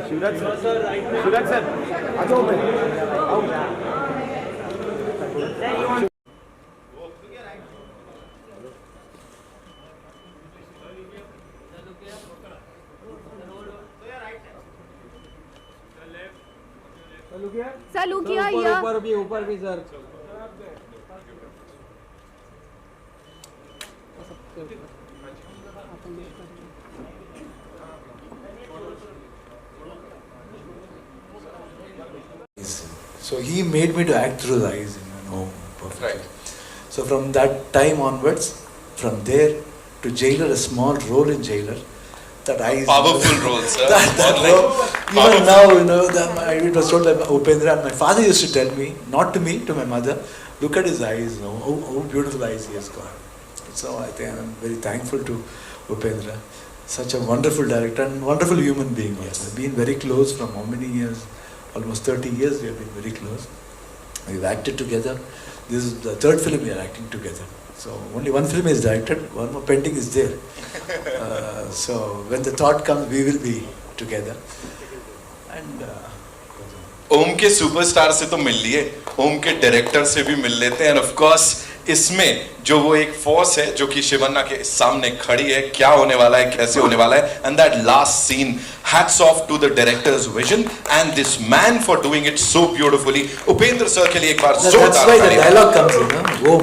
Shivraj sir आ जाओ भाई आओ चालू किया ऊपर भी sir So he made me to act through the eyes, perfectly. Right. So from that time onwards, from there to Jailer, a small role in Jailer, that eyes. Powerful role, sir. Even now, it was told by Upendra, and my father used to tell me, not to me, to my mother, look at his eyes, how beautiful eyes he has got. So I think I'm very thankful to Upendra. Such a wonderful director and wonderful human being also. Yes. I've been very close from how many years? Almost 30 years we have been very close. We've acted together. This is the third film we are acting together. So only one film is directed, one more pending is there. So when the thought comes, we will be together. And ओम के superstar से तो मिल लिए, ओम के director से भी मिल लेते हैं, and of course इसमें जो वो एक फोर्स है जो कि शिवन्ना के सामने खड़ी है, क्या होने वाला है, कैसे होने वाला है, and that last scene, hats off to the director's vision and this man for doing it so beautifully. Upendra sir के लिए एक बार जोरदार that's why the dialogue comes in, ओम,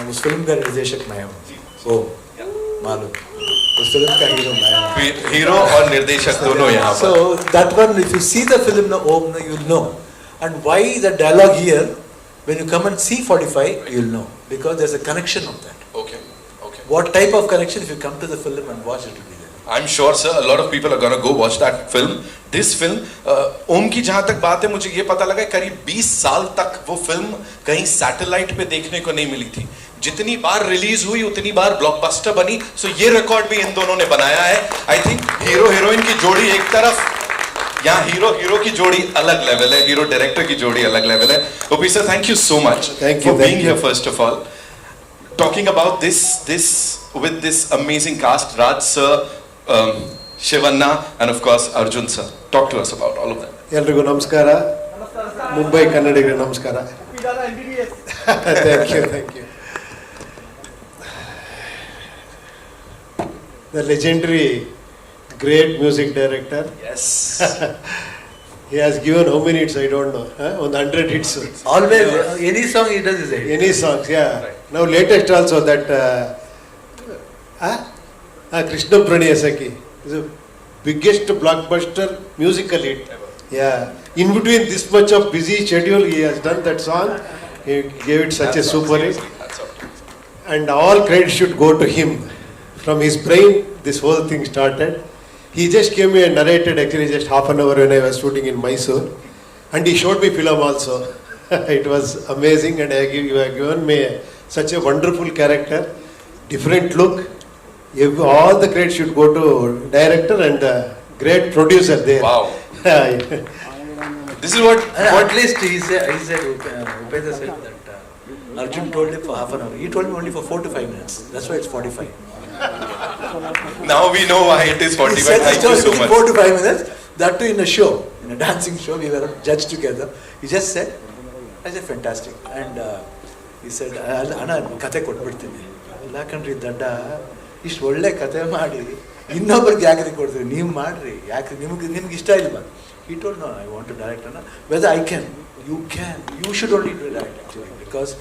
उस फिल्म का निर्देशक मैं हूँ, ओम, मालूम, उस फिल्म का हीरो मैं हूँ, हीरो और निर्देशक दोनों यहाँ पर. So that one, if you see the film, Om, you'll know, and why the dialogue here. When you come and see 45, you'll know. Because there's a connection of that. Okay. What type of connection? If you come to the film and watch, it will be there. I'm sure, sir, a lot of people are going to go watch that film. This film, ओम की जहाँ तक बात है, मुझे ये पता लगा करीब 20 साल तक वो फिल्म कहीं सैटेलाइट पे देखने को नहीं मिली थी. जितनी बार रिलीज हुई उतनी बार ब्लॉकबस्टर बनी. सो ये रिकॉर्ड भी इन दोनों ने बनाया है. आई थिंक हीरो हीरोइन की जोड़ी एक तरफ, यहाँ हीरो की जोड़ी अलग लेवल है, हीरो डायरेक्टर की जोड़ी अलग लेवल है. OP sir, thank you so much for being here first of all. Talking about this with this amazing cast, Raj sir, Shivanna, and of course Arjun sir. Talk to us about all of that. ಎಲ್ರಿಗೂ ನಮಸ್ಕಾರ. ಮುಂಬೈ ಕನ್ನಡಿಗರಿಗೆ ನಮಸ್ಕಾರ. Thank you. The legendary great music director. Yes. He has given how many hits? I don't know. 100 hits. Always, any song he does is a hit. Any songs, yeah. Right. Now latest also that Krishna Pranayasaki is the biggest blockbuster musical hit. Yeah. In between this much of busy schedule, he has done that song. He gave it such a super hit. And all credit should go to him. From his brain, this whole thing started. He just came and narrated actually just half an hour when I was shooting in Mysore. And he showed me film also. It was amazing, and you have given me such a wonderful character, different look. All the credit should go to director and the great producer there. Wow. This is what at least he said Upendra said that Arjun told him for half an hour. He told me only for 4 to 5 minutes. That's why it's 45. Now we know why it is 45. Thank you so much. 4 to 5 minutes. That too in a show, in a dancing show. We were judged together. He just said, I said, fantastic. And he said, Anna, kate kotbidtini. Alla kandri dadda, ishtu ಒಳ್ಳೆ ಕಥೆ ಮಾಡಿ ಇನ್ನೊಬ್ಬರಿಗೆ ಯಾಕೆ ಕೊಡ್ತೀರಿ, ನೀವು ಮಾಡ್ರಿ, ಯಾಕೆ ನಿಮ್ಗೆ ಇಷ್ಟ ಇಲ್ವಾ? He told, no, I want to direct. Whether I can, you should only do that actually, because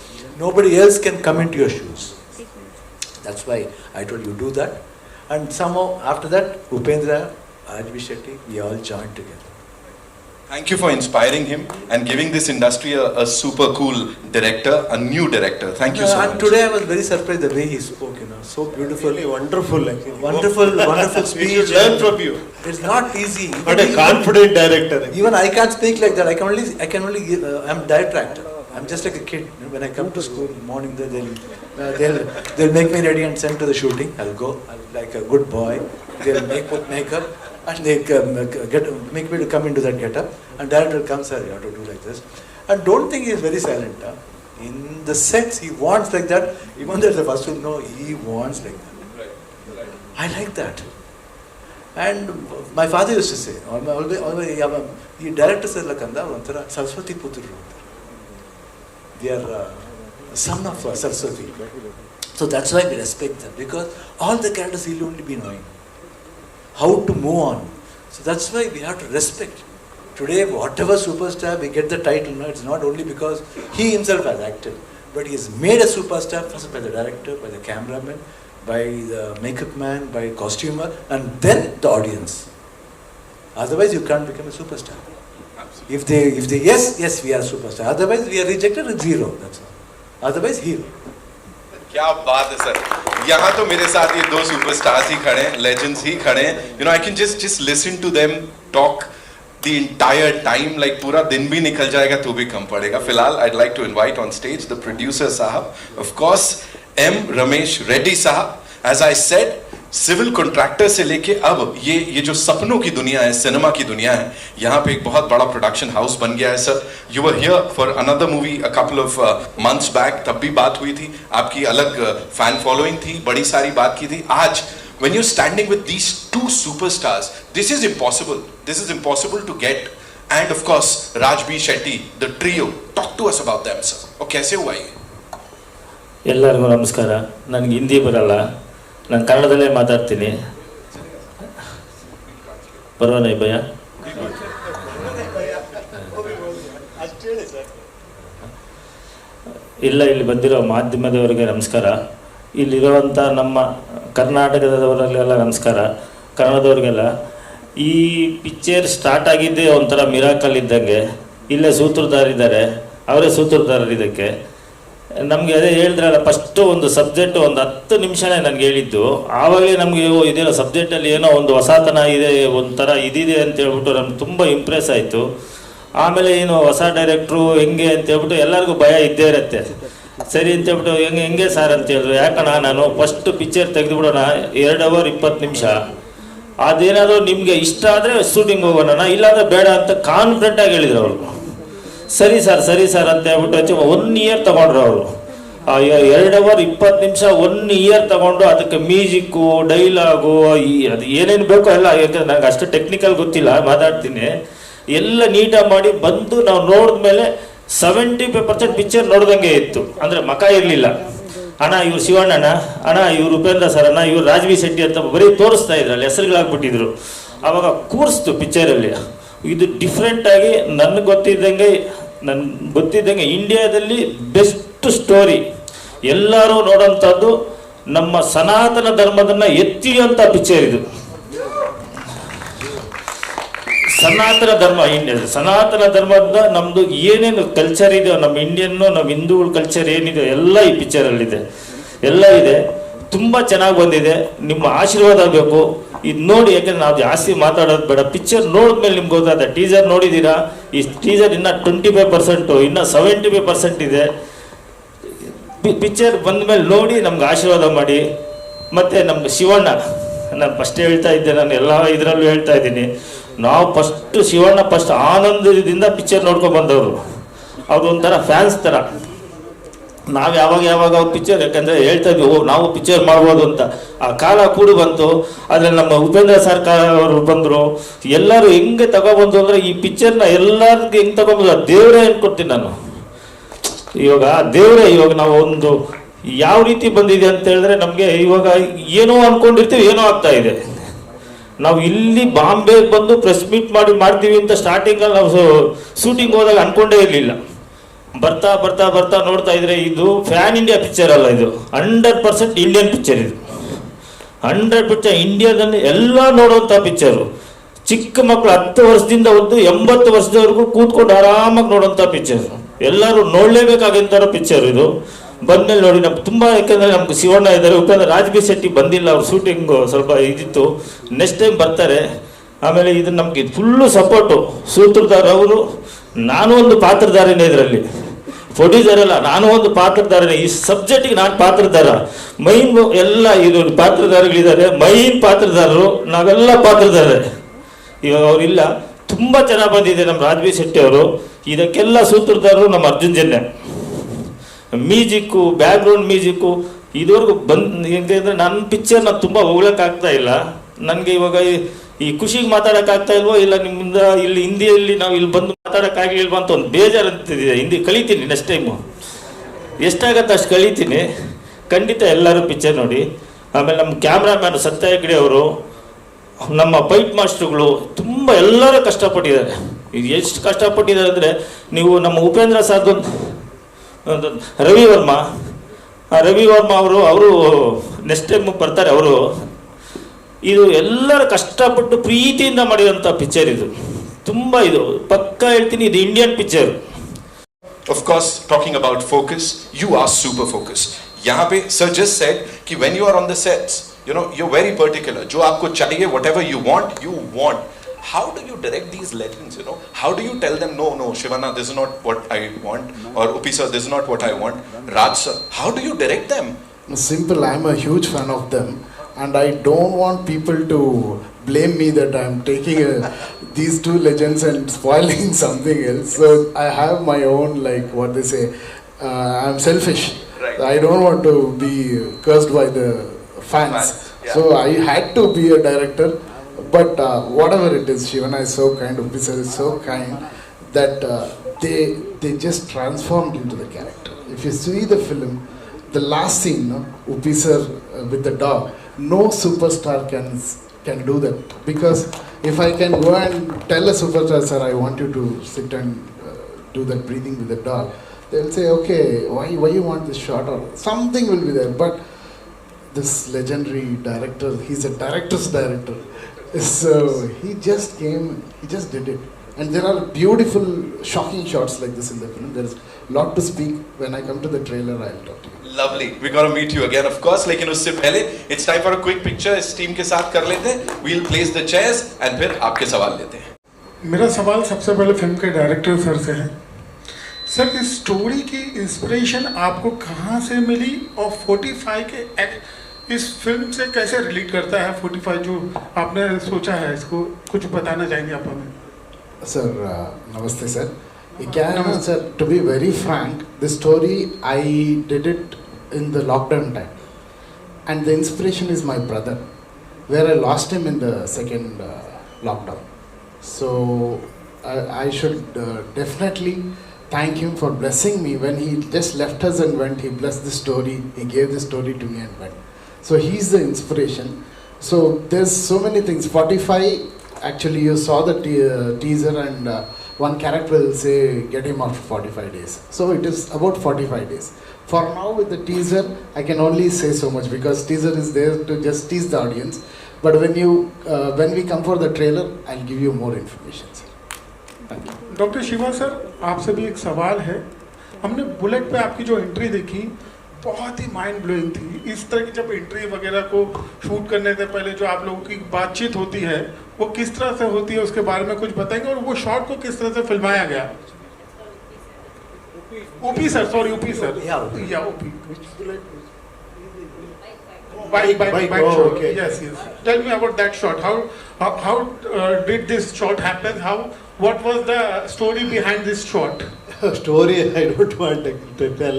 nobody else can come into your shoes. That's why I told you do that. And somehow after that, Upendra, rajbshetty, we all joined together. Thank you for inspiring him and giving this industry a super cool director, a new director. Thank you so much. And today I was very surprised the way he spoke, so beautiful. Really wonderful. Wonderful speech. We should learn from you. It's not easy. But a confident director. Even I can't speak like that. I can only give, I'm director actor. I'm just like a kid. When I come to school in the morning, they'll make me ready and send to the shooting. I'll go like a good boy. They'll put makeup and they make me to come into that getup. And director comes, sir, you have to do like this. And don't think he's very silent. In the sets, he wants like that. Even though the first film, no, he wants like that. I like that. And my father used to say, ಈ directors ಎಲ್ಲ ಕಂದ ಒಂಥರ ಸರಸ್ವತಿ ಪುತ್ರರು ಅಂತ. They are son of Saraswati. So that's why we respect them, because all the characters will only be knowing how to move on. So that's why we have to respect. Today, whatever superstar we get the title, no, it's not only because he himself has acted, but he is made a superstar first by the director, by the cameraman, by the makeup man, by costumer, and then the audience. Otherwise, you can't become a superstar. If they yes, we are superstar. Otherwise, we are rejected with zero. That's all. Otherwise, hero. क्या बात है sir. यहाँ तो मेरे साथ ये दो superstars ही खड़े हैं, लेजेंड्स ही खड़े हैं. You know, I can just listen to them talk the entire time, like पूरा दिन भी निकल जाएगा तो भी कम पड़ेगा. फिलहाल I'd like to invite on stage the producer साहब, of course M. Ramesh Reddy साहब. As I said, civil contractor से लेके अब ये जो सपनों की दुनिया है, सिनेमा की दुनिया है, यहाँ पे एक बहुत बड़ा प्रोडक्शन हाउस बन गया है. Sir, you were here for another movie a couple of months back, तब भी बात हुई थी, आपकी अलग फैन फॉलोइंग थी, बड़ी सारी बात की थी. आज when you're standing with these two superstars, this is impossible to get. And of course rajbshetty, the trio, talk to us about them, sir. और कैसे हुआ ये? ಎಲ್ಲರಿಗೂ ನಮಸ್ಕಾರ. ನನಗೆ ಹಿಂದಿ ಬರಲ್ಲ, ನಾನು ಕನ್ನಡದಲ್ಲೇ ಮಾತಾಡ್ತೀನಿ. ಪರವಾಗಿಲ್ಲ ಭಯ. ಇಲ್ಲ, ಇಲ್ಲಿ ಬಂದಿರೋ ಮಾಧ್ಯಮದವರಿಗೆ ನಮಸ್ಕಾರ. ಇಲ್ಲಿರುವಂಥ ನಮ್ಮ ಕರ್ನಾಟಕದವರಿಗೆಲ್ಲ ನಮಸ್ಕಾರ, ಕನ್ನಡದವ್ರಿಗೆಲ್ಲ. ಈ ಪಿಕ್ಚರ್ ಸ್ಟಾರ್ಟ್ ಆಗಿದ್ದೇ ಒಂಥರ ಮಿರಾಕಲ್ ಇದ್ದಂಗೆ. ಇಲ್ಲೇ ಸೂತ್ರಧಾರಿದ್ದಾರೆ, ಅವರೇ ಸೂತ್ರಧಾರರು ಇದಕ್ಕೆ. ನಮಗೆ ಅದೇ ಹೇಳಿದ್ರಲ್ಲ, ಫಸ್ಟು ಒಂದು ಸಬ್ಜೆಕ್ಟು ಒಂದು 10 ನಿಮಿಷನೇ ನನಗೆ ಹೇಳಿದ್ದು. ಆವಾಗಲೇ ನಮಗೆ ಇದೇನೋ ಸಬ್ಜೆಕ್ಟಲ್ಲಿ ಏನೋ ಒಂದು ಹೊಸತನ ಇದೆ, ಒಂಥರ ಇದಿದೆ ಅಂತ ಹೇಳ್ಬಿಟ್ಟು ನಮ್ಗೆ ತುಂಬ ಇಂಪ್ರೆಸ್ ಆಯಿತು. ಆಮೇಲೆ ಏನು ಹೊಸ ಡೈರೆಕ್ಟ್ರು ಹೆಂಗೆ ಅಂತ ಹೇಳ್ಬಿಟ್ಟು ಎಲ್ಲರಿಗೂ ಭಯ ಇದ್ದೇ ಇರುತ್ತೆ. ಸರಿ ಅಂತ ಹೇಳ್ಬಿಟ್ಟು ಹೆಂಗೆ ಸರ್ ಅಂತ ಹೇಳಿದ್ರು. ಯಾಕಣ್ಣ, ನಾನು ಫಸ್ಟ್ ಪಿಕ್ಚರ್ ತೆಗೆದುಬಿಡೋಣ, 2 ಅವರ್ 20 ನಿಮಿಷ, ಅದೇನಾದರೂ ನಿಮಗೆ ಇಷ್ಟ ಆದರೆ ಶೂಟಿಂಗ್ ಹೋಗೋಣ, ಇಲ್ಲಾಂದರೆ ಬೇಡ ಅಂತ ಕಾನ್ಫಿಡೆಂಟಾಗಿ ಹೇಳಿದ್ರು ಅವರು. ಸರಿ ಸರ್ ಅಂತ ಹೇಳ್ಬಿಟ್ಟು 1 ಇಯರ್ ತಗೊಂಡ್ರು ಅವರು. 2 ಅವರ್ 20 ನಿಮಿಷ 1 ಇಯರ್ ತಗೊಂಡು ಅದಕ್ಕೆ ಮ್ಯೂಸಿಕ್ಕು, ಡೈಲಾಗು, ಅದು ಏನೇನು ಬೇಕೋ ಎಲ್ಲ, ಯಾಕಂದ್ರೆ ನನಗೆ ಅಷ್ಟು ಟೆಕ್ನಿಕಲ್ ಗೊತ್ತಿಲ್ಲ, ಮಾತಾಡ್ತೀನಿ, ಎಲ್ಲ ನೀಟಾಗಿ ಮಾಡಿ ಬಂದು ನಾವು ನೋಡಿದ್ಮೇಲೆ 75% ಪಿಕ್ಚರ್ ನೋಡ್ದಂಗೆ ಇತ್ತು. ಅಂದರೆ ಮಕ ಇರಲಿಲ್ಲ. ಅಣ್ಣ ಇವ್ರು ಶಿವಣ್ಣನ, ಅಣ್ಣ ಇವ್ರು ಉಪೇಂದ್ರ ಸರ್, ಅಣ್ಣ ಇವ್ರು ರಾಜಬಿ ಅಂತ ಬರೀ ತೋರಿಸ್ತಾ ಇದ್ರು, ಅಲ್ಲಿ ಹೆಸರುಗಳಾಗ್ಬಿಟ್ಟಿದ್ರು. ಆವಾಗ ಕೂರಿಸ್ತು ಪಿಕ್ಚರಲ್ಲಿ. ಇದು ಡಿಫ್ರೆಂಟಾಗಿ ನನಗೆ ಗೊತ್ತಿದ್ದಂಗೆ ಇಂಡಿಯಾದಲ್ಲಿ ಬೆಸ್ಟ್ ಸ್ಟೋರಿ, ಎಲ್ಲರೂ ನೋಡೋಂಥದ್ದು, ನಮ್ಮ ಸನಾತನ ಧರ್ಮದನ್ನು ಎತ್ತಿಯುವಂಥ ಪಿಕ್ಚರ್ ಇದು. ಸನಾತನ ಧರ್ಮ, ಸನಾತನ ಧರ್ಮದ ನಮ್ಮದು ಏನೇನು ಕಲ್ಚರ್ ಇದೆಯೋ, ನಮ್ಮ ಇಂಡಿಯನ್ನು, ನಮ್ಮ ಹಿಂದೂಗಳ ಕಲ್ಚರ್ ಏನಿದೆ ಎಲ್ಲ ಈ ಪಿಕ್ಚರಲ್ಲಿದೆ, ಎಲ್ಲ ಇದೆ. ತುಂಬ ಚೆನ್ನಾಗಿ ಬಂದಿದೆ. ನಿಮ್ಮ ಆಶೀರ್ವಾದ ಬೇಕು. ಇದು ನೋಡಿ, ಯಾಕೆಂದ್ರೆ ನಾವು ಜಾಸ್ತಿ ಮಾತಾಡೋದು ಬೇಡ, ಪಿಕ್ಚರ್ ನೋಡಿದ್ಮೇಲೆ ನಿಮ್ಗೆ ಗೊತ್ತಾದ. ಟೀಸರ್ ನೋಡಿದ್ದೀರಾ, ಈ ಟೀಸರ್ ಇನ್ನೂ 25%, ಇನ್ನೂ 75% ಇದೆ. ಪಿಕ್ಚರ್ ಬಂದಮೇಲೆ ನೋಡಿ ನಮ್ಗೆ ಆಶೀರ್ವಾದ ಮಾಡಿ. ಮತ್ತು ನಮ್ಗೆ ಶಿವಣ್ಣ, ನಾನು ಫಸ್ಟ್ ಹೇಳ್ತಾ ಇದ್ದೆ, ನಾನು ಎಲ್ಲ ಇದರಲ್ಲೂ ಹೇಳ್ತಾ ಇದ್ದೀನಿ, ನಾವು ಶಿವಣ್ಣ ಫಸ್ಟ್ ಆನಂದದಿಂದ ಪಿಕ್ಚರ್ ನೋಡ್ಕೊಂಡು ಬಂದವರು. ಅವರು ಒಂಥರ ಫ್ಯಾನ್ಸ್ ಥರ. ನಾವು ಯಾವಾಗ ಪಿಕ್ಚರ್, ಯಾಕಂದರೆ ಹೇಳ್ತಾ ಇದ್ವಿ, ನಾವು ಪಿಕ್ಚರ್ ಮಾಡ್ಬೋದು ಅಂತ. ಆ ಕಾಲ ಕೂಡಿ ಬಂತು. ಆದರೆ ನಮ್ಮ ಉಪೇಂದ್ರ ಸರ್ ಅವರು ಬಂದರು, ಎಲ್ಲರೂ ಹೆಂಗೆ ತಗೊಬಂದು ಅಂದರೆ, ಈ ಪಿಕ್ಚರ್ನ ಎಲ್ಲರಿಗೂ ಹೆಂಗೆ ತಗೊಬೋದು, ದೇವರೇ ಅನ್ಕೊಡ್ತೀನಿ ನಾನು. ಇವಾಗ ದೇವರೇ, ಇವಾಗ ನಾವು ಒಂದು ಯಾವ ರೀತಿ ಬಂದಿದೆ ಅಂತ ಹೇಳಿದ್ರೆ, ನಮಗೆ ಇವಾಗ ಏನೋ ಅಂದ್ಕೊಂಡಿರ್ತೀವಿ, ಏನೋ ಆಗ್ತಾ ಇದೆ. ನಾವು ಇಲ್ಲಿ ಬಾಂಬೆಗೆ ಬಂದು ಪ್ರೆಸ್ ಮೀಟ್ ಮಾಡ್ತೀವಿ ಅಂತ ಸ್ಟಾರ್ಟಿಂಗಲ್ಲಿ ನಾವು ಶೂಟಿಂಗ್ ಹೋದಾಗ ಅಂದ್ಕೊಂಡೇ ಇರಲಿಲ್ಲ. ಬರ್ತಾ ನೋಡ್ತಾ ಇದ್ರೆ, ಇದು ಫ್ಯಾನ್ ಇಂಡಿಯಾ ಪಿಕ್ಚರ್ ಅಲ್ಲ, ಇದು 100% ಇಂಡಿಯನ್ ಪಿಕ್ಚರ್. ಇದು 100% ಇಂಡಿಯಾದಲ್ಲಿ ಎಲ್ಲ ನೋಡುವಂಥ ಪಿಕ್ಚರು. ಚಿಕ್ಕ ಮಕ್ಕಳು 10 ವರ್ಷದಿಂದ 80 ವರ್ಷದವರೆಗೂ ಕೂತ್ಕೊಂಡು ಆರಾಮಾಗಿ ನೋಡುವಂಥ ಪಿಕ್ಚರ್. ಎಲ್ಲರೂ ನೋಡಲೇಬೇಕಾಗಿರೋ ಪಿಕ್ಚರ್ ಇದು. ಬಂದಮೇಲೆ ನೋಡಿ ನಮ್ಗೆ ತುಂಬ, ಯಾಕೆಂದರೆ ನಮ್ಗೆ ಶಿವಣ್ಣ ಇದ್ದಾರೆ, ಉಪೇಂದ್ರ ರಾಜಬಿ ಬಂದಿಲ್ಲ, ಅವ್ರು ಶೂಟಿಂಗು ಸ್ವಲ್ಪ ಇದಿತ್ತು, ನೆಕ್ಸ್ಟ್ ಟೈಮ್ ಬರ್ತಾರೆ. ಆಮೇಲೆ ಇದು ನಮಗೆ ಫುಲ್ಲು ಸಪೋರ್ಟು. ಸೂತ್ರಧಾರ ಅವರು, ನಾನು ಒಂದು ಪಾತ್ರಧಾರನೇ ಇದರಲ್ಲಿ, ಪ್ರೊಡ್ಯೂಸರ್ ಅಲ್ಲ, ನಾನು ಒಂದು ಪಾತ್ರಧಾರನೇ. ಈ ಸಬ್ಜೆಕ್ಟಿಗೆ ನಾನು ಪಾತ್ರಧಾರ, ಮೈನ್ ಎಲ್ಲ ಇದು ಪಾತ್ರಧಾರಗಳಿದ್ದಾರೆ, ಮೈನ್ ಪಾತ್ರಧಾರರು ನಾವೆಲ್ಲ ಪಾತ್ರಧಾರರೇ. ಇವಾಗ ಅವರಿಲ್ಲ. ತುಂಬ ಚೆನ್ನಾಗಿ ಬಂದಿದೆ ನಮ್ಮ ರಾಜಬಿ ಅವರು. ಇದಕ್ಕೆಲ್ಲ ಸೂತ್ರಧಾರರು ನಮ್ಮ Arjun Janya. Music, background music ಇದುವರೆಗೂ ಬಂದು, ಹೆಂಗೆ ಅಂದರೆ ನನ್ನ ಪಿಕ್ಚರ್ನ ತುಂಬ ಹೋಗ್ಲಿಕ್ಕಾಗ್ತಾ ಇಲ್ಲ ನನಗೆ. ಇವಾಗ ಈ ಖುಷಿಗೆ ಮಾತಾಡೋಕ್ಕಾಗ್ತಾ ಇಲ್ವೋ, ಇಲ್ಲ ನಿಮ್ಮಿಂದ ಇಲ್ಲಿ ಹಿಂದಿಯಲ್ಲಿ ನಾವು ಇಲ್ಲಿ ಬಂದು ಮಾತಾಡೋಕ್ಕಾಗಲಿಲ್ವ ಅಂತ ಒಂದು ಬೇಜಾರು ಅಂತಿದೆ. ಹಿಂದಿ ಕಲಿತೀನಿ ನೆಕ್ಸ್ಟ್ ಟೈಮು, ಎಷ್ಟಾಗತ್ತೆ ಅಷ್ಟು ಕಲಿತೀನಿ. ಖಂಡಿತ ಎಲ್ಲರೂ ಪಿಕ್ಚರ್ ನೋಡಿ. ಆಮೇಲೆ ನಮ್ಮ ಕ್ಯಾಮ್ರಾಮ್ಯಾನ್ ಸತ್ಯ ಹೆಗ್ಡೆ ಅವರು, ನಮ್ಮ ಫೈಟ್ ಮಾಸ್ಟ್ರುಗಳು ತುಂಬ ಎಲ್ಲರೂ ಕಷ್ಟಪಟ್ಟಿದ್ದಾರೆ. ಇದು ಎಷ್ಟು ಕಷ್ಟಪಟ್ಟಿದ್ದಾರೆ ಅಂದರೆ, ನೀವು ನಮ್ಮ ಉಪೇಂದ್ರ ಸರ್ದೊಂದು ರವಿ ವರ್ಮ ಅವರು ನೆಕ್ಸ್ಟ್ ಟೈಮ್ ಬರ್ತಾರೆ. ಅವರು ಇದು ಎಲ್ಲರ ಕಷ್ಟಪಟ್ಟು ಪ್ರೀತಿಯಿಂದ ಮಾಡಿರೋಂಥ ಪಿಕ್ಚರ್ ಇದು. ತುಂಬ ಇದು ಪಕ್ಕ ಹೇಳ್ತೀನಿ, ಇದು Indian picture. Of course, talking about focus, you are super focused. यहाँ पे sir just said कि when you are on the sets, you know, you're very particular. जो आपको चाहिए, whatever you want. How do you direct these legends, you know? How do you tell them, no, Shivana, this is not what I want, or Upi sir, this is not what I want, Raj sir, how do you direct them? Simple, I'm a huge fan of them, and I don't want people to blame me that I'm taking these two legends and spoiling something else. So I have my own, like what they say, I'm selfish. Right. I don't want to be cursed by the fans. Yeah. So I had to be a director. But whatever it is, Shivana is so kind, Upi sir is so kind, that they just transformed into the character. If you see the film, the last scene, no, Upi sir with the dog, no superstar can do that. Because if I can go and tell a superstar, sir, I want you to sit and do that breathing with the dog, they'll say, okay, why you want this shot, or something will be there. But this legendary director, he's a director's director. So he just came, he just did it. And there are beautiful, shocking shots like this in the film. There is a lot to speak. When I come to the trailer, I'll talk to you. Lovely. We're going to meet you again, of course. लेकिन उससे पहले it's time for a quick picture. इस team के साथ कर लेते हैं. We'll place the chairs and फिर आपके सवाल लेते हैं. मेरा सवाल सबसे पहले फिल्म के डायरेक्टर सर से है. सर, इस स्टोरी की इंस्पिरेशन आपको कहाँ से मिली, और 45 के इस फिल्म से कैसे रिलेट करता है? 45 जो आपने सोचा है, इसको कुछ बताना चाहेंगे आप हमें? Sir, namaste sir. Sir, to be very frank, this story I did it in the lockdown time, and the inspiration is my brother, where I lost him in the second lockdown. So I should definitely thank him for blessing me. When he just left us and went, he blessed the story, he gave the story to me and went. So he's the inspiration. So there's so many things. 45, actually you saw the teaser, and one character will say, get him after 45 days. So it is about 45 days. For now with the teaser, I can only say so much, because teaser is there to just tease the audience. But when we come for the trailer, I'll give you more information, sir. Thank you. Doctor Shiva sir, आपसे भी एक सवाल है. हमने bullet पे आपकी जो entry देखी, बहुत ही माइंड ब्लोइंग थी. इस तरह की जब एंट्री वगैरह को शूट करने से पहले जो आप लोगों की बातचीत होती है, वो किस तरह से होती है, उसके बारे में कुछ बताएंगे, और वो शॉट को किस तरह से फिल्माया गया? OP sir, sorry, OP sir. या OP. Bike shot. Okay. Yes. Tell me about that shot. How did this shot happen? What was the story behind this shot? Story I don't want to tell.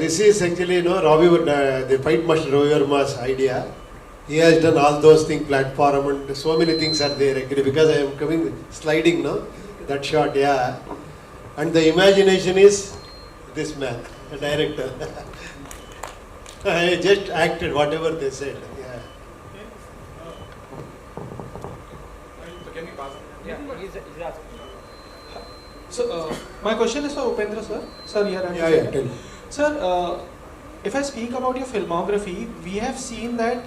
This is actually, the fight master Ravi Verma's idea. He has done all those things, platform, and so many things are there actually, because I am coming sliding, that shot, yeah. And the imagination is this man, the director. I just acted whatever they said. Yeah. So, my question is for Upendra sir. Sir, here I am. Yeah, tell. Sir, if I speak about your filmography, we have seen that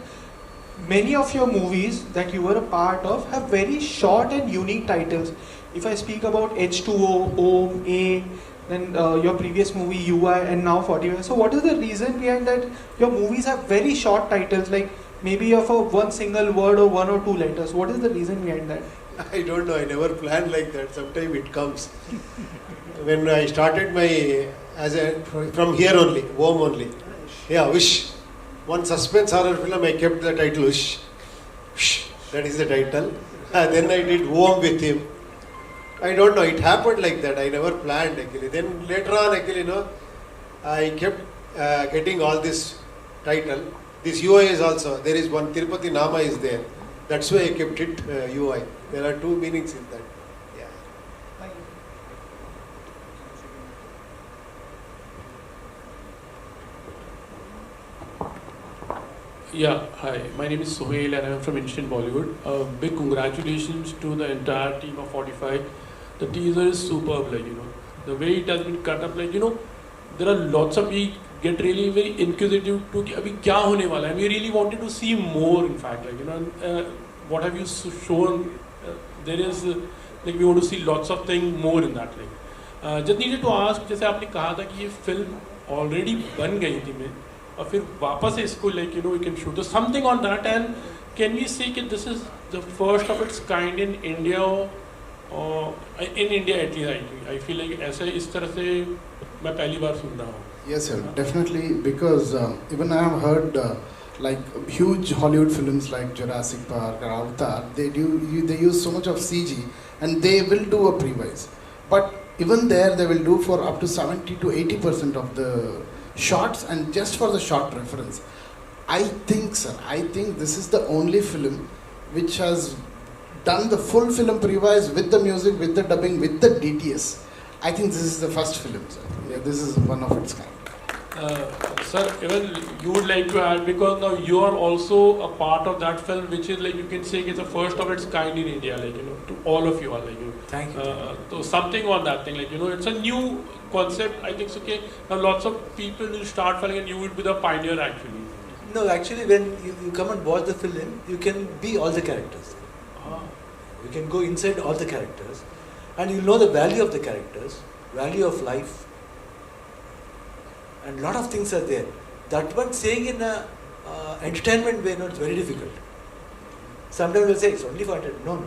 many of your movies that you were a part of have very short and unique titles. If I speak about H2O, Om, A, then your previous movie UI, and now 45. So what is the reason behind that your movies have very short titles, like maybe of one single word or 1 or 2 letters? What is the reason behind that? I don't know, I never planned like that. Sometimes it comes. When I started from here only, Om only. Yeah, Wish. One suspense horror film, I kept the title Wish. That is the title. Then I did Om with him. I don't know, it happened like that. I never planned actually. Then later on actually, I kept getting all this title. This UI is also, there is one Tirupati Nama is there. That's why I kept it UI. There are two meanings in that. Yeah. Yeah, hi. My name is Sohail and I'm from Instant Bollywood. Big congratulations to the entire team of 45. The teaser is superb, like, the way it has been cut up, like, there are lots of we get really very inquisitive to कि अभी क्या होने वाला है. We really wanted to see more, in fact, like, what have you shown? There is, like, we want to see lots of things more in that, like. Just needed to ask, जैसे आपने कहा था कि ये film already बन गई थी में और फिर वापस से इसको like we can shoot so something on that and can we say that this is the first of its kind in India or in India at least I feel like ऐसे इस तरह से मैं पहली बार सुन रहा हूँ. Yes, sir, definitely, because even I have heard like huge Hollywood films like Jurassic Park or Avatar, they use so much of CG and they will do a pre-wise, but even there they will do for up to 70 to 80% of the shots and just for the shot reference. I think, sir, this is the only film which has done the full film pre-wise with the music, with the dubbing, with the DTS. I think this is the first film, sir. Yeah, this is one of its kind. Sir, even you would like to add, because now you are also a part of that film, which is like you can say it's the first of its kind in India, like to all of you are like you. Thank you. So something on that thing, like it's a new concept. I think so. Okay, now lots of people will start following, and you would be the pioneer actually. No, actually, when you come and watch the film, you can be all the characters. You can go inside all the characters, and you know the value of the characters, value of life. And a lot of things are there. That one saying in a entertainment way, it's very difficult. Sometimes we'll say it's only for entertainment. No.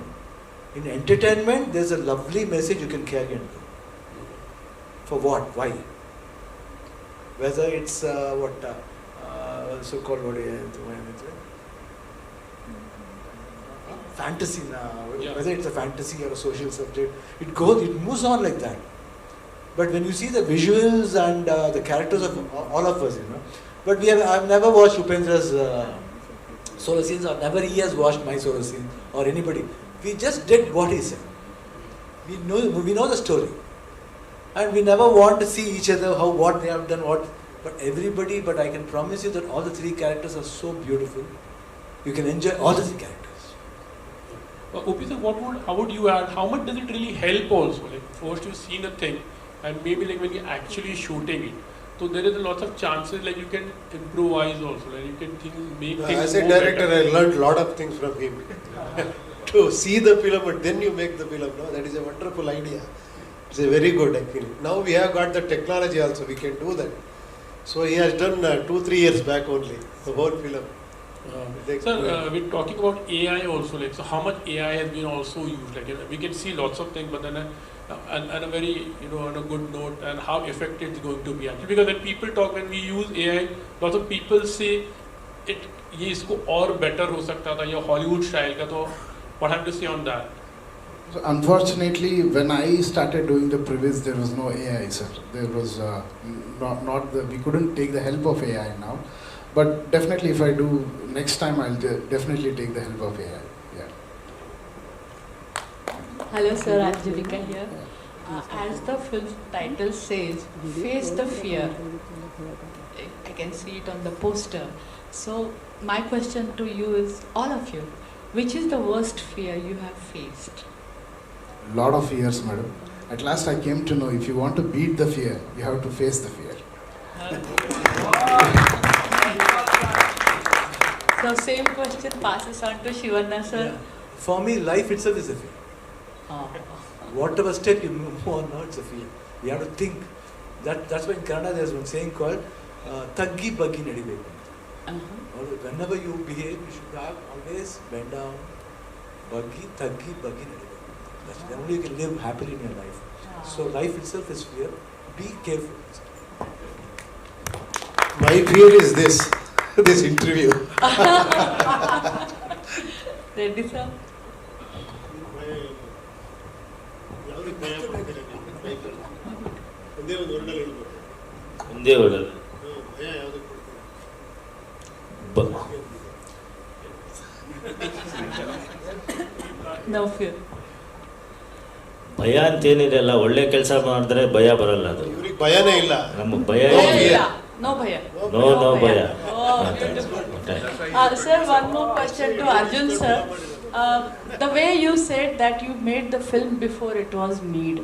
In entertainment, there's a lovely message you can carry and go. For what? Why? Whether it's so-called fantasy now, whether it's a fantasy or a social subject, it moves on like that. But when you see the visuals and the characters of all of us, but I've never watched Upendra's solo scenes, or never he has watched my solo scene, or anybody. We just did what he said. We know the story, and we never want to see each other what they have done, but I can promise you that all the three characters are so beautiful. You can enjoy all the three characters. Upi sir, how would you add? How much does it really help also? Like first you've seen a thing, and maybe like when you're actually shooting it, so there is a lot of chances like you can improvise also, like you can make things as a more director, better. I learned a lot of things from him. To see the film and then you make the film, no, that is a wonderful idea. It's a very good actually. Now we have got the technology also, we can do that. So he has done 2-3 years back only, the whole film. Sir, we're talking about AI also, like so how much AI has been also used, like we can see lots of things, but then and a very on a good note, and how effective it's going to be actually, because when people talk, when we use AI, lots of people say ये इसको और better हो सकता था, या Hollywood style का, तो what have to say on that? So unfortunately, when I started doing the previews, there was no AI, sir. There was we couldn't take the help of AI now. But definitely, if I do next time, I'll definitely take the help of AI. Yeah. Hello, sir. Angelika here. As the film title says, face the fear. I can see it on the poster. So my question to you is, all of you, which is the worst fear you have faced? Lot of fears, madam. At last, I came to know if you want to beat the fear, you have to face the fear. So same question passes on to Shivanna, sir. Yeah. For me, life itself is a fear. Whatever step you move on, now it's a fear. You have to think. That's why in Kannada there's one saying called Taggi Baggi Nadibeku. Whenever you behave, you should have always bend down, Baggi, Taggi, Baggi Nadibeku. Then only you can live happily in your life. So life itself is fear. Be careful. My fear is this interview. Ready, sir? ಒಂದೇ ಒಳ್ಳೆಯದು No fear. ಭಯ ಅಂತೇನಿರಲ್ಲ, ಒಳ್ಳೆ ಕೆಲಸ ಮಾಡಿದ್ರೆ ಭಯ ಬರಲ್ಲ. ಅದು ಇವ್ರಿಗೆ ಭಯನೇ ಇಲ್ಲ. ನಮಗೆ ಭಯ No bhaya. No ಭಯ. Oh, beautiful. Sir, one more question to Arjun sir. The way you said that you made the film before it was made,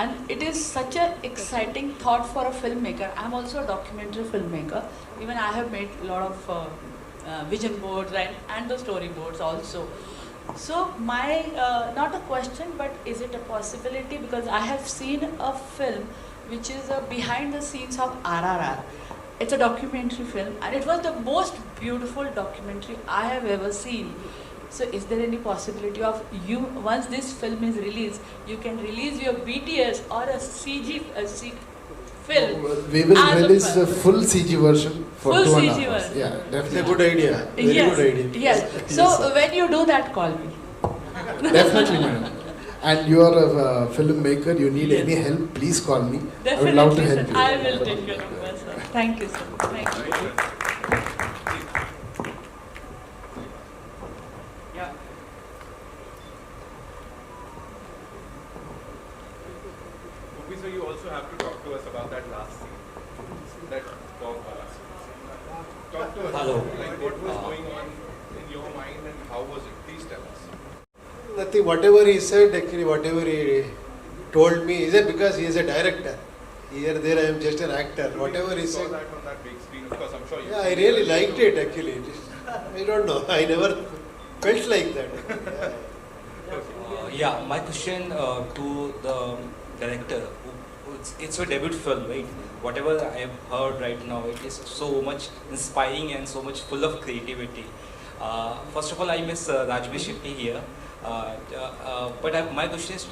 and it is such an exciting thought for a filmmaker. I'm also a documentary filmmaker. Even I have made a lot of vision boards and the storyboards also. So my, not a question, but is it a possibility, because I have seen a film which is behind the scenes of RRR. It's a documentary film and it was the most beautiful documentary I have ever seen. So is there any possibility of you, once this film is released, you can release your BTS or a CG film? We will as a release film? a full CG version for Full 2.5 CG hours. version. Yeah, It's a definitely. good idea. Very Yes, good idea. yes. So Yes, sir. when you do that, call me. Definitely, madam. And you are a filmmaker, you need Yes. any help, please call me. I Definitely, would love to sir. help you. I will take your number, sir. Thank you, sir. Thank you. So you also have to talk to us about that last scene. That dog wala scene. Talk to us. Hello. Like what was going on in your mind and how was it? Please tell us. Nothing, whatever he said, actually, whatever he told me, is it because he is a director? Here, there, I am just an actor. Whatever he You saw said. that on that big screen. Of course, I'm sure you. Yeah, I really liked it actually. I don't know. I never felt like that. Yeah, my question to the director. It's your debut film, right? Whatever I have heard right now, it is so much inspiring and so much full of creativity. First of all, I miss Rajbshetty here. But my question is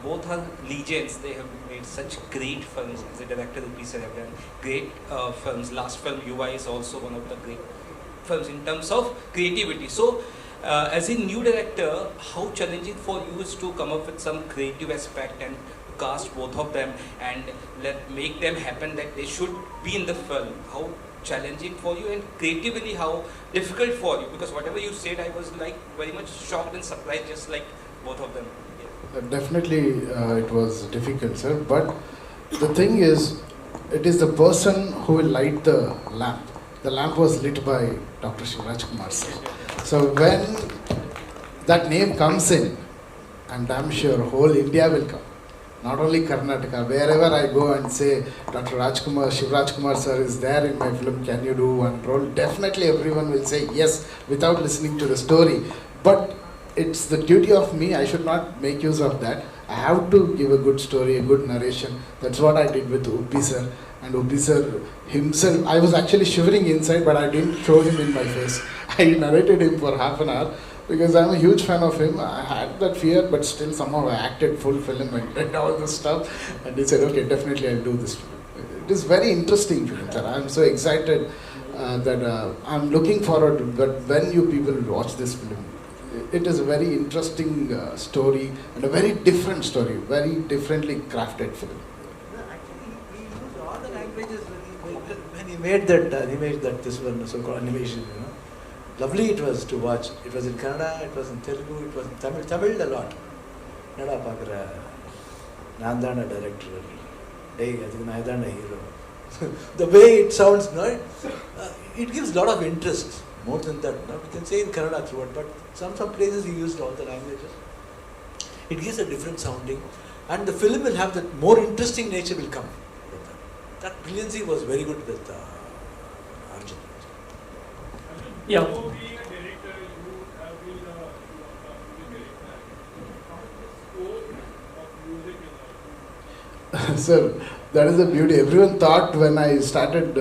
both are legends. They have made such great films. As a director, Upendra have done great films. Last film, UI, is also one of the great films in terms of creativity. So, as a new director, how challenging for you is to come up with some creative aspect and cast both of them and make them happen that they should be in the film? How challenging for you, and creatively how difficult for you? Because whatever you said, I was like very much shocked and surprised, just like both of them. Definitely it was difficult, sir. But the thing is, it is the person who will light the lamp. The lamp was lit by Dr. Shiva Rajkumar, sir. So when that name comes in, I'm damn sure whole India will come. Not only Karnataka, wherever I go and say, Dr. Rajkumar, Shiva Rajkumar sir is there in my film, can you do one role? Definitely everyone will say yes, without listening to the story. But it's the duty of me, I should not make use of that. I have to give a good story, a good narration. That's what I did with Uppi sir. And Uppi sir himself, I was actually shivering inside, but I didn't show him in my face. I narrated him for half an hour. Because I'm a huge fan of him. I had that fear, but still somehow I acted full film and did all this stuff. And he said, okay, definitely I'll do this film. It is very interesting film, sir. I'm so excited that I'm looking forward to, but when you people watch this film, it is a very interesting story and a very different story, very differently crafted film. Actually, he used all the languages when he made that animation, this one, so-called animation, you know. Lovely it was to watch. It was in Kannada, it was in Telugu, it was in Tamil. Tamil a lot. Nada pakra, Nandana director, hey, I think Nandana hero. The way it sounds, no, it gives a lot of interest. More than that, no? We can say in Kannada throughout, but some places he used all the languages. It gives a different sounding, and the film will have that more interesting nature will come. That brilliancy was very good with Arjun. Yeah. Being a director, you have been a music director. How is the scope of music in Sir, that is the beauty. Everyone thought when I started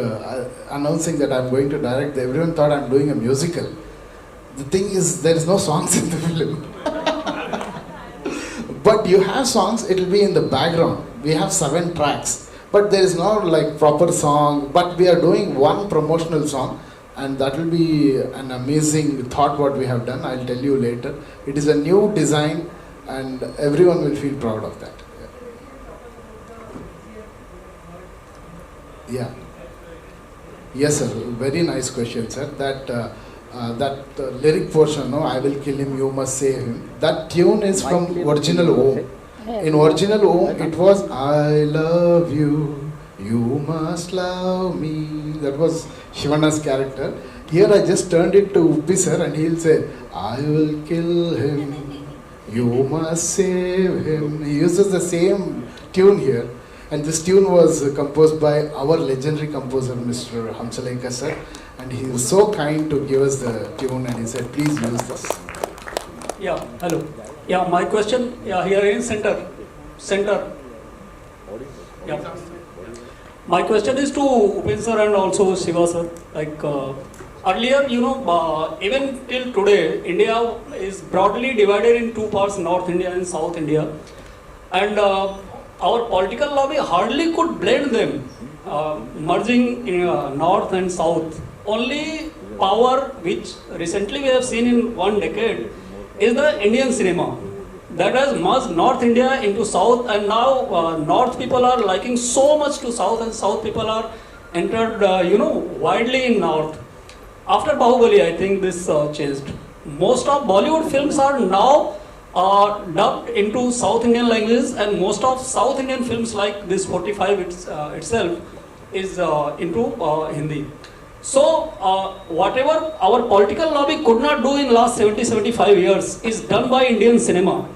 announcing that I'm going to direct, everyone thought I'm doing a musical. The thing is, there is no songs in the film. But you have songs, it will be in the background. We have 7 tracks. But there is no like proper song. But we are doing one promotional song. And that will be an amazing thought what we have done. I'll tell you later. It is a new design and everyone will feel proud of that. Yeah. Yes, sir. Very nice question, sir. That that lyric portion, no, I will kill him, you must save him. That tune is from original Om. In original Om, it was I love you, you must love me. That was Shivanna's character. Here I just turned it to Uppi sir and he'll say, I will kill him, you must save him. He uses the same tune here. And this tune was composed by our legendary composer, Mr. Hamsalekar sir. And he was so kind to give us the tune and he said, please use this. Yeah, hello. Yeah, my question, yeah, here in center. Yeah. My question is to Upendra sir and also Shiva sir. Like earlier, even till today, India is broadly divided in two parts, North India and South India. And our political lobby hardly could blend them, merging in North and South. Only power which recently we have seen in 1 decade is the Indian cinema. That has merged North India into South, and now North people are liking so much to South, and South people are entered, widely in North. After Bahubali, I think this changed. Most of Bollywood films are now dubbed into South Indian languages, and most of South Indian films like this 45 itself is into Hindi. So whatever our political lobby could not do in last 70-75 years is done by Indian cinema.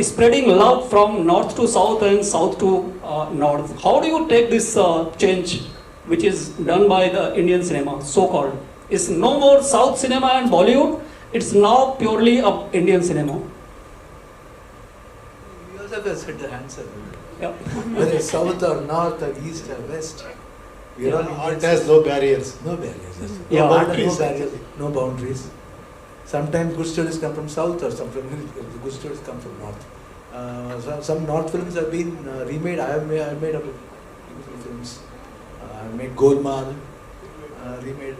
Spreading love from north to south and south to north. How do you take this change which is done by the Indian cinema, so-called? It's no more South cinema and Bollywood, it's now purely of Indian cinema. You also have said the answer. Yeah. Whether it's south or north or east or west, we are all It has no barriers. No barriers. Yes. Yeah. No boundaries. No boundaries. Sometimes good stories come from south, or sometimes good stories come from north. Some north films have been remade. I have made a beautiful films. I made Golmaal, remade.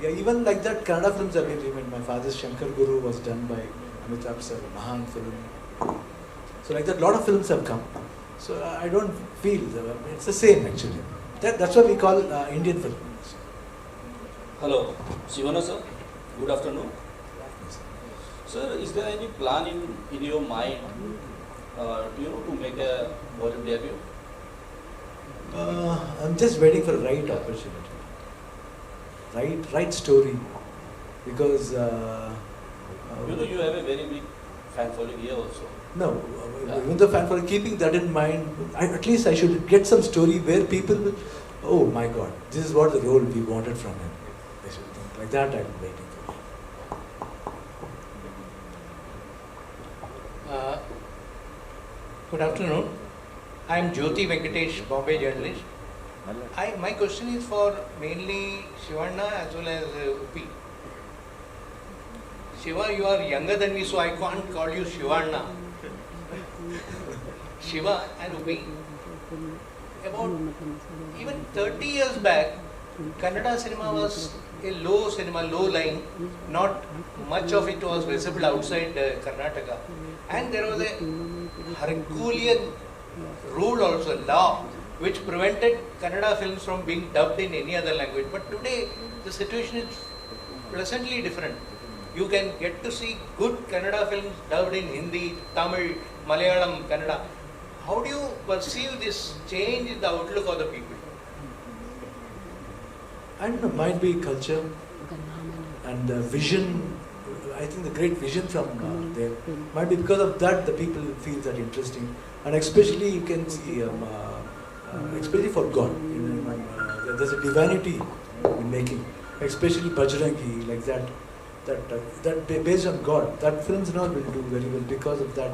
Yeah, even like that, Kannada films have been remade. My father's Shankar Guru was done by Amitabh sir, Mahan film. So like that, a lot of films have come. So I don't feel it's the same actually. That's what we call Indian films. Hello, Shivana sir. Good afternoon. Sir, is there any plan in your mind, to make a Bollywood debut? I'm just waiting for the right opportunity, right story, because you have a very big fan following here also. No, even the fan following, keeping that in mind, at least I should get some story where people will, oh my God, this is what the role we wanted from him. They should think like that. I'm waiting for. Good afternoon. I am Jyoti Venkatesh, Bombay journalist. My question is for mainly Shivanna as well as Uppi. Shiva, you are younger than me, so I can't call you Shivanna. Shiva and Uppi. About even 30 years back, Kannada cinema was a low line. Not much of it was visible outside Karnataka. And there was a Herculean rule also, law, which prevented Kannada films from being dubbed in any other language. But today, the situation is pleasantly different. You can get to see good Kannada films dubbed in Hindi, Tamil, Malayalam, Kannada. How do you perceive this change in the outlook of the people? I don't know, might be culture and vision. I think the great vision from there might be because of that the people feel that interesting, and especially you can see, especially for God, there's a divinity in making, especially Bajrangi, like that based on God. That films now will do very well because of that.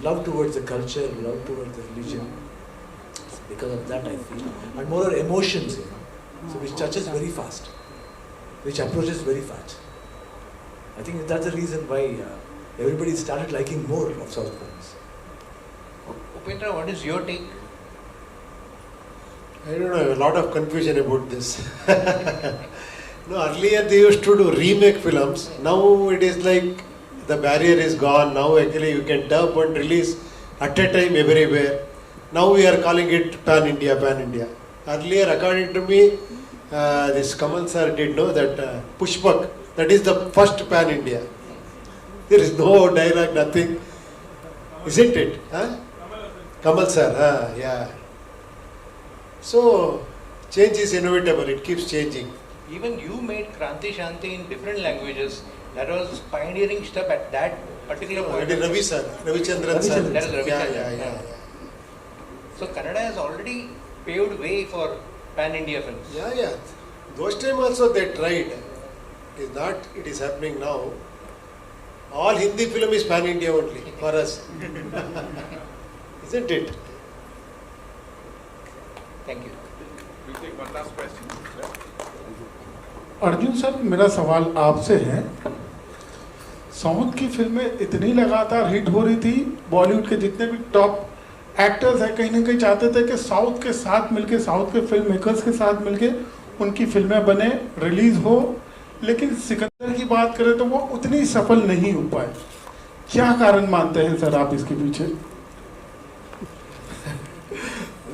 Love towards the culture, love towards the religion. Because of that, I feel, and more emotions, so which touches very fast, which approaches very fast. I think that's the reason why everybody started liking more of South films. Upendra, what is your take? I don't know, I have a lot of confusion about this. No, earlier they used to do remake films. Now it is like the barrier is gone. Now actually you can dub and release at a time everywhere. Now we are calling it pan-India. Earlier, according to me, this Kamal sir did know that Pushpak, that is the first pan India. There is no dialogue, nothing. Isn't it? Huh? Kamal sir, yeah. So, change is inevitable, it keeps changing. Even you made Kranti Shanti in different languages. That was pioneering step at that particular point. That is Ravi sir, Ravichandran sir. That is Ravi Yeah. So Kannada has already paved way for pan-India films. Yeah. Those time also they tried. It is not, it is happening now. All Hindi film is pan-India only for us. Isn't it? Thank you. We'll take one last question. Arjun sir, मेरा सवाल आपसे है, south की फिल्में इतनी लगातार hit हो रही थी, बॉलीवुड के जितने भी टॉप एक्टर्स हैं कहीं ना कहीं चाहते थे कि साउथ के साथ मिलके, साउथ के फिल्म मेकर्स के साथ मिलके उनकी फिल्में बने, रिलीज हो, लेकिन सिकंदर की बात करें तो वो उतनी सफल नहीं हो पाए. क्या कारण मानते हैं सर आप इसके पीछे?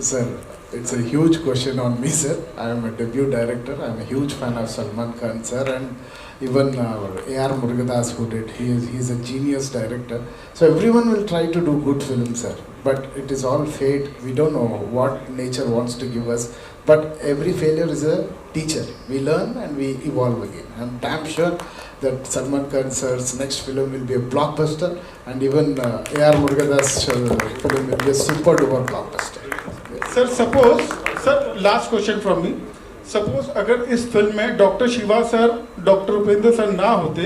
Sir, it's a huge question on me, sir. I am a debut director. I am a huge fan of Salman Khan, sir, and even A.R. Murugadas, who did. He is a genius director. So everyone will try to do good films, sir. But it is all fate. We don't know what nature wants to give us. But every failure is a teacher. We learn and we evolve again. I'm damn sure that Salman Khan sir's next film will be a blockbuster, and even A.R. Murugadas' film will be a super duper blockbuster. Sir suppose, sir last question from me, suppose अगर इस film में doctor Shiva sir, doctor Upendra sir ना होते,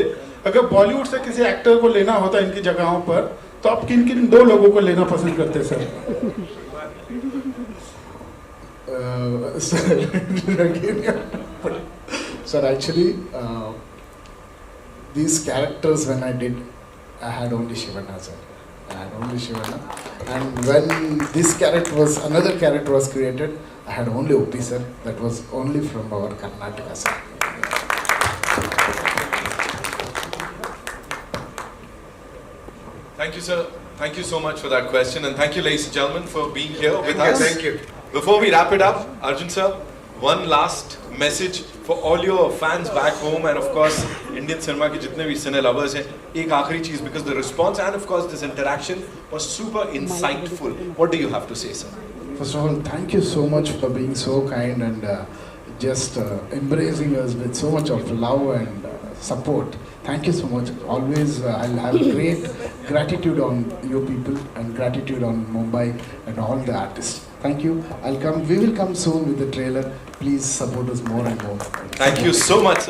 अगर बॉलीवुड से किसी actor को लेना होता इनकी जगहों पर, तो आप किन किन दो लोगों को लेना पसंद करते sir? Sir, actually, these characters when I did, I had only Shivana, sir. I had only Shivana. And when this character was, another character was created, I had only Uppi, sir. That was only from our Karnataka, sir. Thank you, sir. Thank you so much for that question, and thank you, ladies and gentlemen, for being here with us. Thank you. Before we wrap it up, Arjun sir, one last message for all your fans back home, and of course Indian cinema के जितने भी cine lovers हैं, एक आखिरी चीज, because the response and of course this interaction was super insightful. What do you have to say, sir? First of all, thank you so much for being so kind and just embracing us with so much of love and support. Thank you so much. Always, I'll have great gratitude on you people and gratitude on Mumbai and all the artists. Thank you. We will come soon with the trailer. Please support us more and more. Thank you so much.